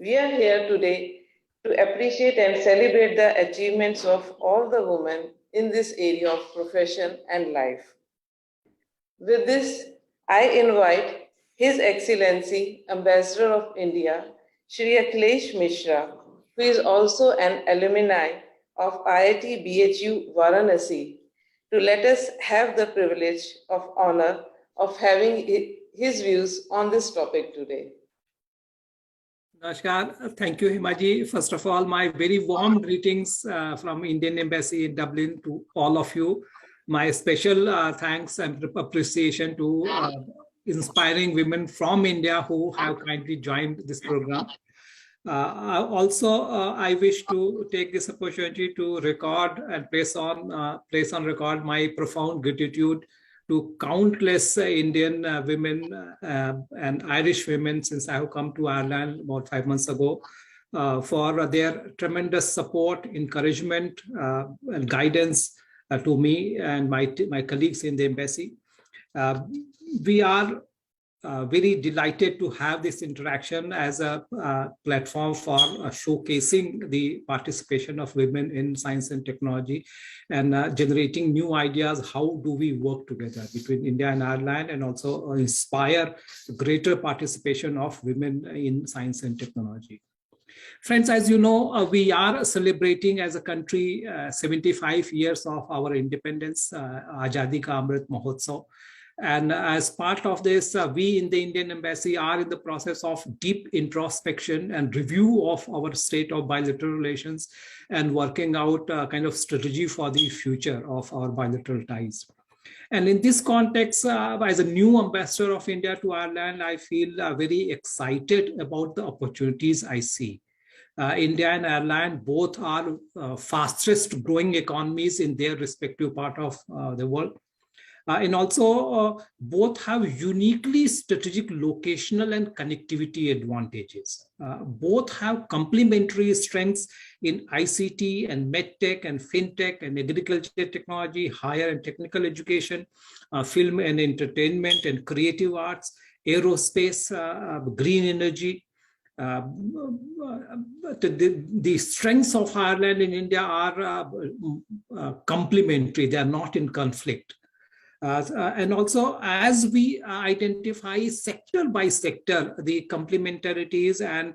We are here today to appreciate and celebrate the achievements of all the women in this area of profession and life. With this, I invite His Excellency Ambassador of India, Shri Akhilesh Mishra, who is also an alumni of IIT BHU Varanasi, to let us have the privilege of honor of having his views on this topic today. Namaskar. Thank you, Himaji. First of all, my very warm greetings from Indian Embassy in Dublin to all of you. My special thanks and appreciation to inspiring women from India who have kindly joined this program. I wish to take this opportunity to record and place on record my profound gratitude to countless Indian women and Irish women since I have come to Ireland about 5 months ago for their tremendous support, encouragement, and guidance to me and my colleagues in the embassy. We are very delighted to have this interaction as a platform for showcasing the participation of women in science and technology and generating new ideas. How do we work together between India and Ireland and also inspire greater participation of women in science and technology? Friends, as you know, we are celebrating as a country 75 years of our independence, Azadi Ka Amrit Mahotsav. And as part of this, we in the Indian Embassy are in the process of deep introspection and review of our state of bilateral relations and working out a kind of strategy for the future of our bilateral ties. And in this context, as a new ambassador of India to Ireland, I feel very excited about the opportunities I see. India and Ireland both are fastest growing economies in their respective part of the world. And also both have uniquely strategic locational and connectivity advantages. Both have complementary strengths in ICT and medtech and fintech and agriculture technology, higher and technical education, film and entertainment and creative arts, aerospace, green energy. The strengths of Ireland and India are complementary, they are not in conflict. And also, as we identify sector by sector, the complementarities and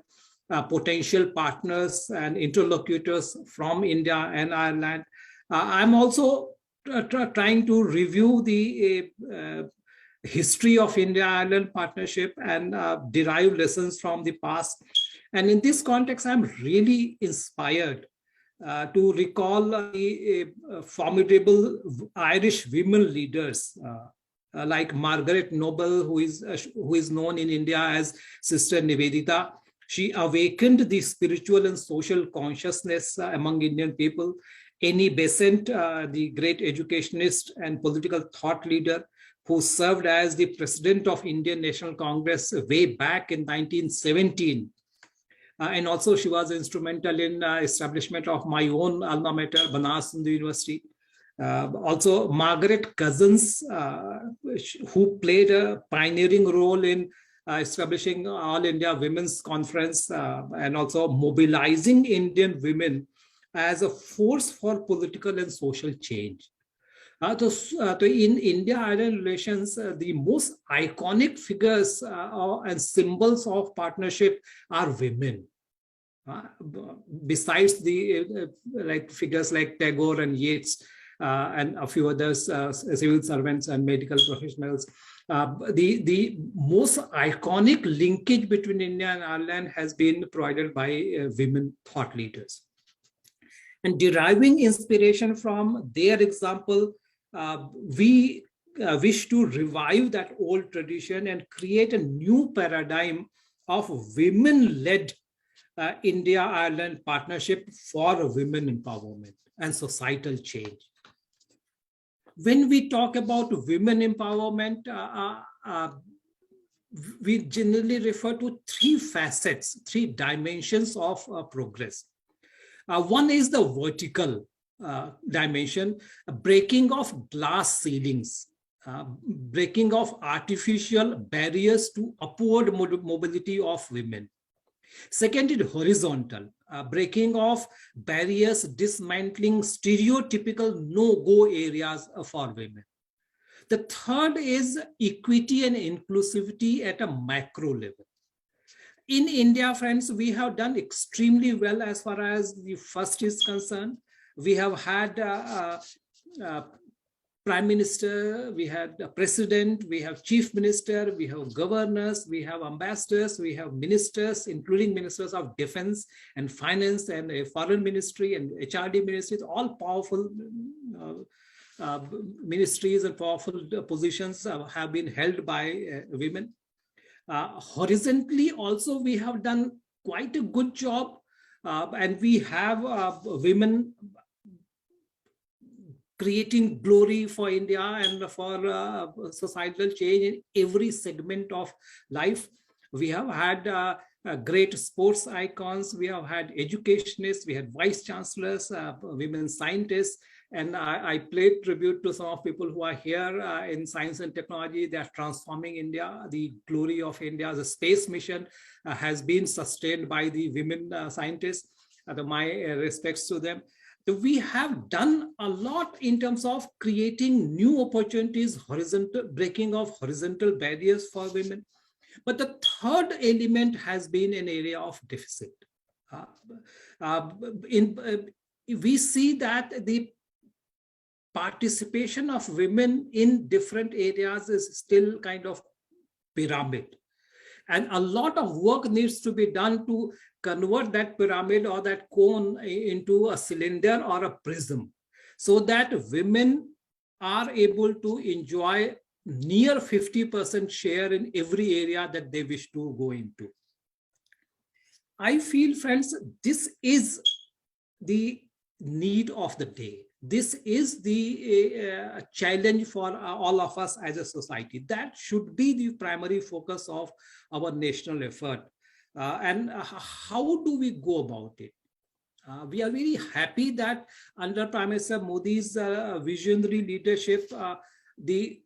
potential partners and interlocutors from India and Ireland, I'm also trying to review the history of India-Ireland partnership and derive lessons from the past. And in this context, I'm really inspired to recall the formidable Irish women leaders like Margaret Noble, who is known in India as Sister Nivedita. She awakened the spiritual and social consciousness among Indian people. Annie Besant, the great educationist and political thought leader, who served as the president of Indian National Congress way back in 1917. And also she was instrumental in establishment of my own alma mater, Banaras Hindu University. Also Margaret Cousins, who played a pioneering role in establishing All India Women's Conference and also mobilizing Indian women as a force for political and social change. In India-Ireland relations, the most iconic figures and symbols of partnership are women. Besides the figures like Tagore and Yeats and a few others, civil servants and medical professionals, the most iconic linkage between India and Ireland has been provided by women thought leaders. And deriving inspiration from their example, we wish to revive that old tradition and create a new paradigm of women-led India-Ireland partnership for women empowerment and societal change. When we talk about women empowerment, we generally refer to three facets, three dimensions of progress. One is the vertical dimension, breaking of glass ceilings, breaking of artificial barriers to upward mobility of women. Second is horizontal, breaking of barriers, dismantling stereotypical no-go areas for women. The third is equity and inclusivity at a macro level. In India, friends, we have done extremely well as far as the first is concerned. We have had uh, prime minister, we had a president, we have chief minister, we have governors, we have ambassadors, we have ministers, including ministers of defense and finance and foreign ministry and HRD ministries, all powerful ministries and powerful positions have been held by women. Horizontally also, we have done quite a good job, and we have women creating glory for India and for societal change in every segment of life. We have had great sports icons, we have had educationists, we had vice chancellors, women scientists, and I played tribute to some of people who are here in science and technology. They are transforming India. The glory of India, the space mission has been sustained by the women scientists. My respects to them. So we have done a lot in terms of creating new opportunities, horizontal breaking of horizontal barriers for women. But the third element has been an area of deficit. We see that the participation of women in different areas is still kind of pyramid. And a lot of work needs to be done to convert that pyramid or that cone into a cylinder or a prism, so that women are able to enjoy near 50% share in every area that they wish to go into. I feel, friends, this is the need of the day. This is the challenge for all of us as a society. That should be the primary focus of our national effort. And how do we go about it? We are very happy that under Prime Minister Modi's visionary leadership, the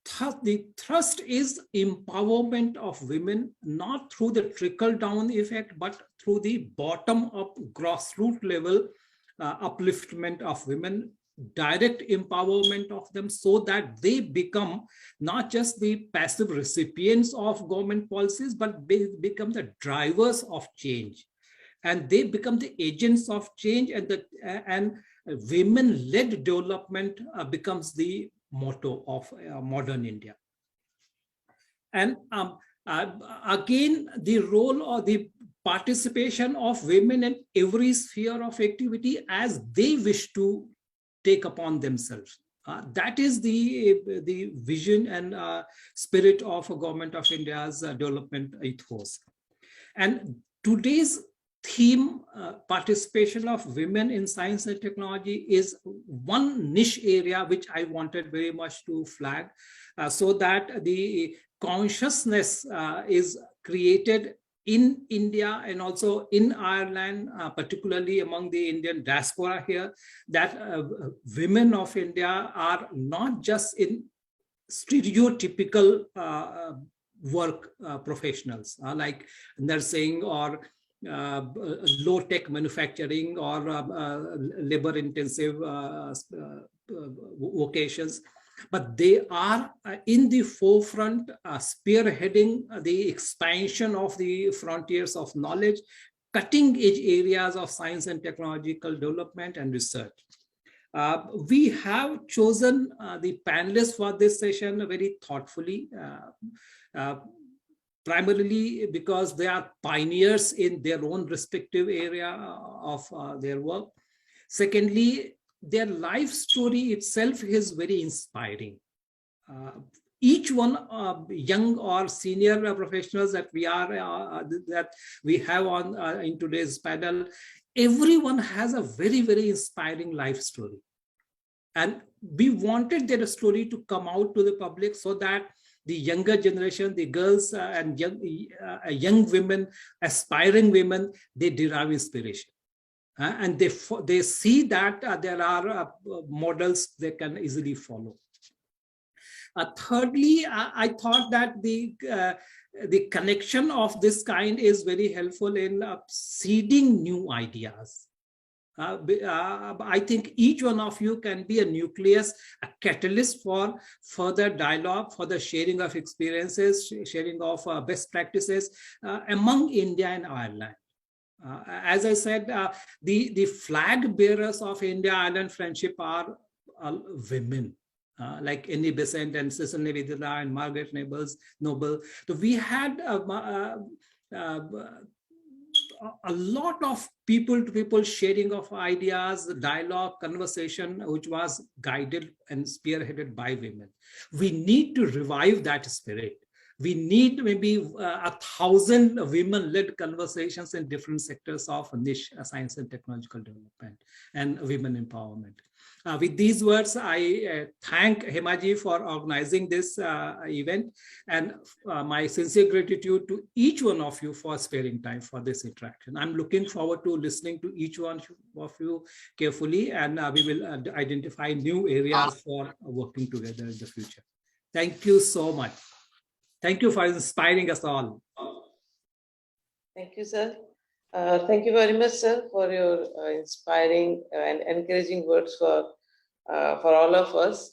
thrust is empowerment of women, not through the trickle-down effect, but through the bottom-up grassroots level upliftment of women, direct empowerment of them, so that they become not just the passive recipients of government policies, but they become the drivers of change, and they become the agents of change, and women-led development becomes the motto of modern India. And again, the role or the participation of women in every sphere of activity as they wish to take upon themselves. That is the vision and spirit of a Government of India's development ethos. And today's theme, participation of women in science and technology, is one niche area which I wanted very much to flag, so that the consciousness is created in India and also in Ireland, particularly among the Indian diaspora here, that women of India are not just in stereotypical work professionals like nursing or low-tech manufacturing or labor-intensive vocations, but they are in the forefront, spearheading the expansion of the frontiers of knowledge, cutting-edge areas of science and technological development and research. We have chosen the panelists for this session very thoughtfully, primarily because they are pioneers in their own respective area of their work. Secondly, their life story itself is very inspiring. Each one, young or senior professionals that we have on in today's panel, everyone has a very, very inspiring life story. And we wanted their story to come out to the public so that the younger generation, the girls and young women, aspiring women, they derive inspiration. And they see that there are models they can easily follow. Thirdly, I thought that the connection of this kind is very helpful in seeding new ideas. I think each one of you can be a nucleus, a catalyst for further dialogue, for the sharing of experiences, sharing of best practices among India and Ireland. As I said, the flag bearers of India-Ireland friendship are women. Like Annie Besant and Cecil Nevedala and Margaret Noble. So we had uh, a lot of people to people sharing of ideas, dialogue, conversation, which was guided and spearheaded by women. We need to revive that spirit. We need maybe 1,000 women-led conversations in different sectors of niche science and technological development and women empowerment. With these words, I thank Hemaji for organizing this event, and my sincere gratitude to each one of you for sparing time for this interaction. I'm looking forward to listening to each one of you carefully, and we will identify new areas for working together in the future. Thank you so much. Thank you for inspiring us all. Thank you, sir. Thank you very much, sir, for your inspiring and encouraging words for all of us.